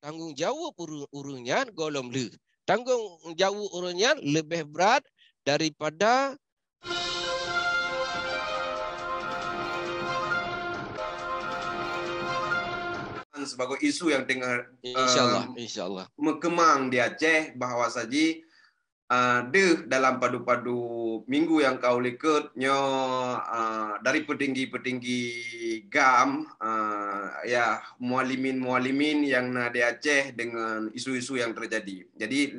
tanggungjawab urunyan golom le. Tanggungjawab urunyan lebih berat daripada sebagai isu yang tengah insyaallah berkembang di Aceh, bahawa saji dalam padu-padu minggu yang kau likutnya dari petinggi-petinggi GAM ya mualimin yang di Aceh dengan isu-isu yang terjadi. Jadi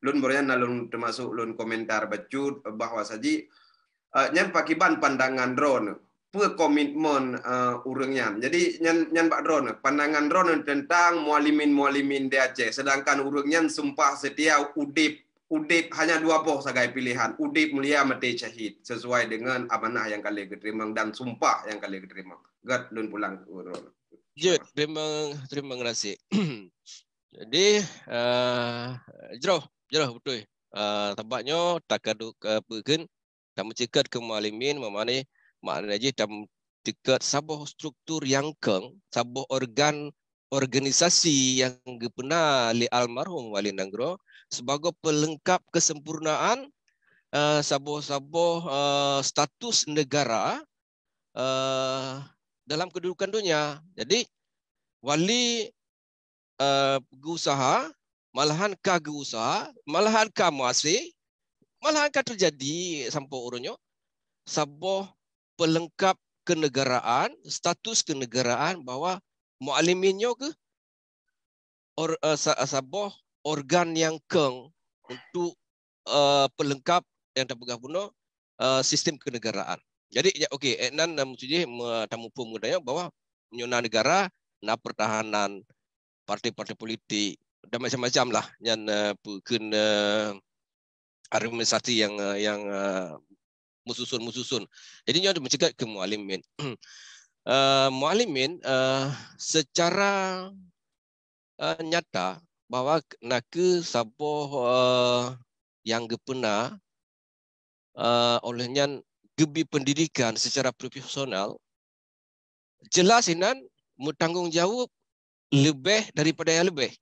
lun bornya nalun termasuk lun komentar bacut bahwa saji nyan pakiban pandangan drone komitmen urangnya. Jadi nyan Pak Drone, pandangan drone tentang mualimin di Aceh, sedangkan urangnya sumpah setia udip hanya dua poh sebagai pilihan, udip mulia mati syahid, sesuai dengan amanah yang kalian keterima dan sumpah yang kalian keterima. Gad lun pulang Drone. Jut, terima kasih. Jadi jero betul. Tampaknya takaduk pekin tamu cekat ke mualimin memani makna je tam dekat sabuh struktur yang keng, sabuh organisasi yang pernah li almarhum Wali Nanggro sebagai pelengkap kesempurnaan sabuh-sabuh status negara dalam kedudukan dunia. Jadi wali usaha, malahan kagak usaha, malahan kamuasi, malahan terjadi sampai urunyo sabuh pelengkap kenegaraan, status kenegaraan bahwa mualiminnya ke sabuh organ yang keng untuk pelengkap yang terpegah puno sistem kenegaraan. Jadi ya okey, nan maksudnya tamu pemudanya bahwa nyona negara na pertahanan partai-partai politik dan macam-macam lah yang bukan argumentasi yang mususun. Jadi nyo mencegat ke mualimin. Mualimin secara nyata bahwa nak sabuh yang gepena olehnya gebi pendidikan secara profesional jelas inan bertanggungjawab lebih daripada yang lebih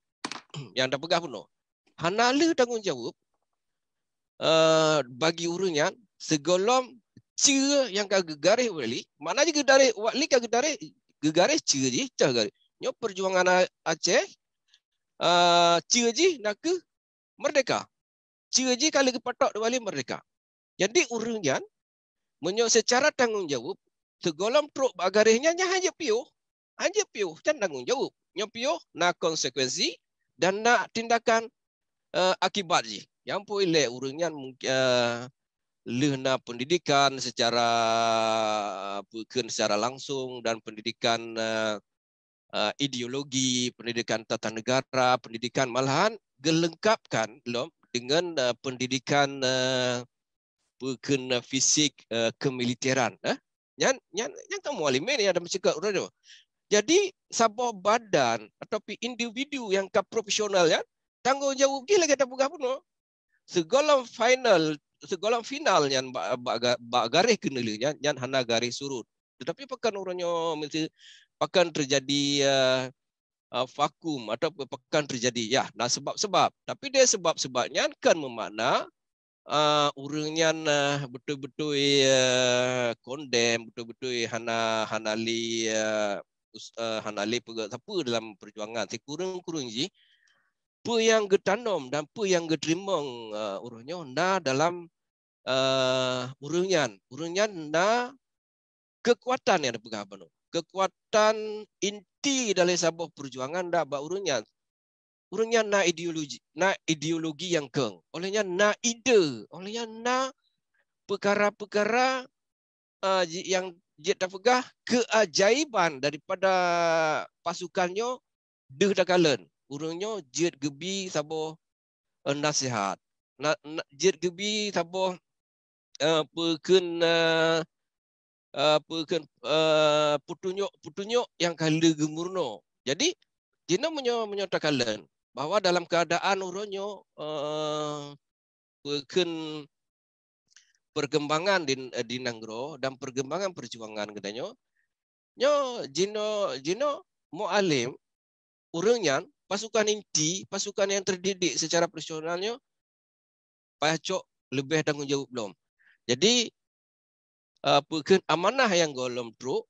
yang dah pegah penuh. Hanala tanggungjawab bagi urunyan segolom cia yang kagak garis wali, mana je garis wali kagak garis cia je garis. Nyo perjuangan Aceh cia je nak ke merdeka. Cia je kalau kepatok wali merdeka. Jadi urunyan menyo secara tanggungjawab segolom truk garisnya hanya piuh dan tanggungjawab. Nyo piuh nak konsekuensi dan nak tindakan akibat je. Yang boleh urunyan lehna pendidikan secara bukan secara langsung dan pendidikan ideologi, pendidikan tata negara, pendidikan malahan gelengkapkan dengan pendidikan bukan fisik kemiliteran. Yang kamu alimin yang ada mencegah urang. Jadi sabuh badan atau individu yang profesional ya tanggungjawab gila kita buka pun. Segolong final yang garis kenalinya yang hana garis surut. Tetapi pekan orangnya mesti pekan terjadi vakum atau pekan terjadi ya nah sebab-sebab. Tapi dia sebab-sebabnya kan memakna orangnya betul-betul kondem, betul-betul hanali apa dalam perjuangan. Kurang-kurang je apa yang getanom dan apa yang geterima urunnya na dalam urunyan na kekuatan yang dipegang penuh. Kekuatan inti dalam sebuah perjuangan dah ba urunyan. Urunyan na ideologi yang keng. Olehnya na ide, olehnya na perkara-perkara yang dia terpegah keajaiban daripada pasukannya dehdakalan. Urangnya jet gebi sabuh nasihat. Jet gebi sabuh putunjuk yang kala gemurno. Jadi jina menyatakan bahwa dalam keadaan urangnya perkembangan di Nanggro dan perkembangan perjuangan katanya nyo jino mualim urangnya pasukan inti, pasukan yang terdidik secara profesionalnya, payah cok lebih tanggungjawab belum. Jadi amanah yang golom truk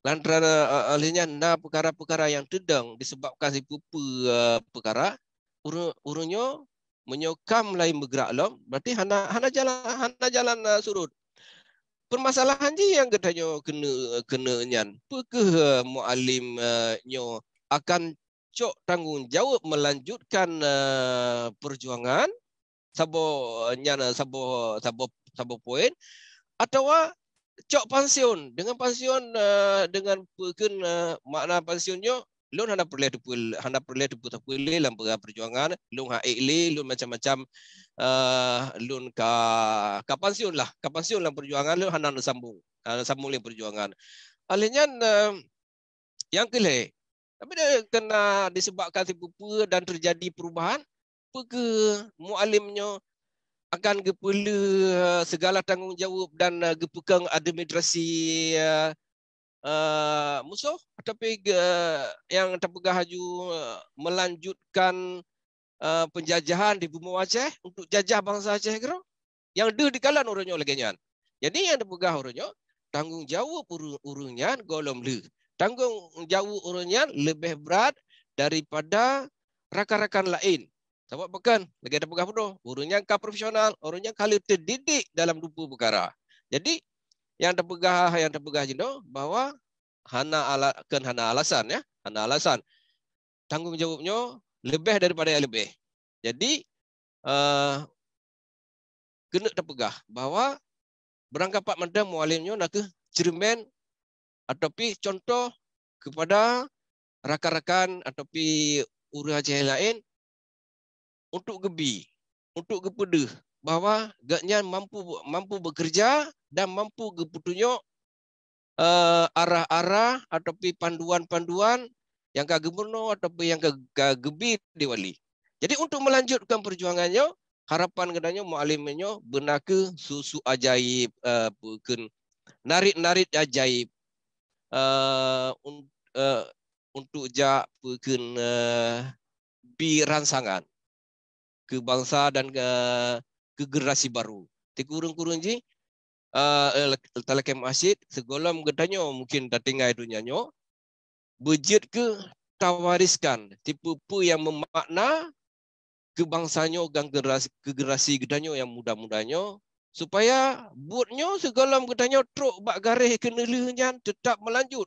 lantaran alihnya perkara-perkara yang tedang disebabkan si perkara urunyo menyokam lain bergerak lom, berarti hana jalan surut. Permasalahan je yang katanya kena nyan. Apakah muallim nyo akan cok tanggungjawab melanjutkan perjuangan sabo poin atau cok pensiun dengan makna pensiunnya lun hana perlu dalam perjuangan lun lun macam-macam lun ka pensiun lah perjuangan lun hana sambung le perjuangan alihnya yang kelih tapi dia kena disebabkan tipu dan terjadi perubahan ke muallimnya akan gepula segala tanggungjawab dan gepukang administrasi musuh tapi yang terpegah haju melanjutkan penjajahan di bumi Aceh untuk jajah bangsa Aceh kira yang di kalan urunyo lagi nyan. Jadi yang terpegah urunyo tanggungjawab urunyan golom le. Tanggungjawab urunyan lebih berat daripada rakan-rakan lain. Sebab bukan lagi ada pegah penuh. Urunnya profesional, urunnya kali terdidik dalam dua perkara. Jadi yang terpegah jino bahwa hana alasan ya, hana alasan. Tanggungjawabnya lebih daripada yang lebih. Jadi kena terpegah bahwa berangkapat manda mualimnya nak ke cermin ataupun contoh kepada rakan-rakan ataupun urang Aceh lain untuk kepada bahwa gaknya mampu bekerja dan mampu keputunyo arah-arah ataupun panduan-panduan yang ke gubernur ataupun yang ke gebi di wali. Jadi untuk melanjutkan perjuangannya, harapan katanya muallimnya benar ke susu ajaib narik ajaib untuk bi ransangan ke bangsa dan ke generasi baru. Kurung-kurung je talakem asyid segolom katanya mungkin datingai dunianya budget ke tawariskan tipe yang memakna kebangsanya dan generasi gedanya yang muda-mudanya supaya buatnya segala gedanya truk bak garih kenelinya tetap melanjut.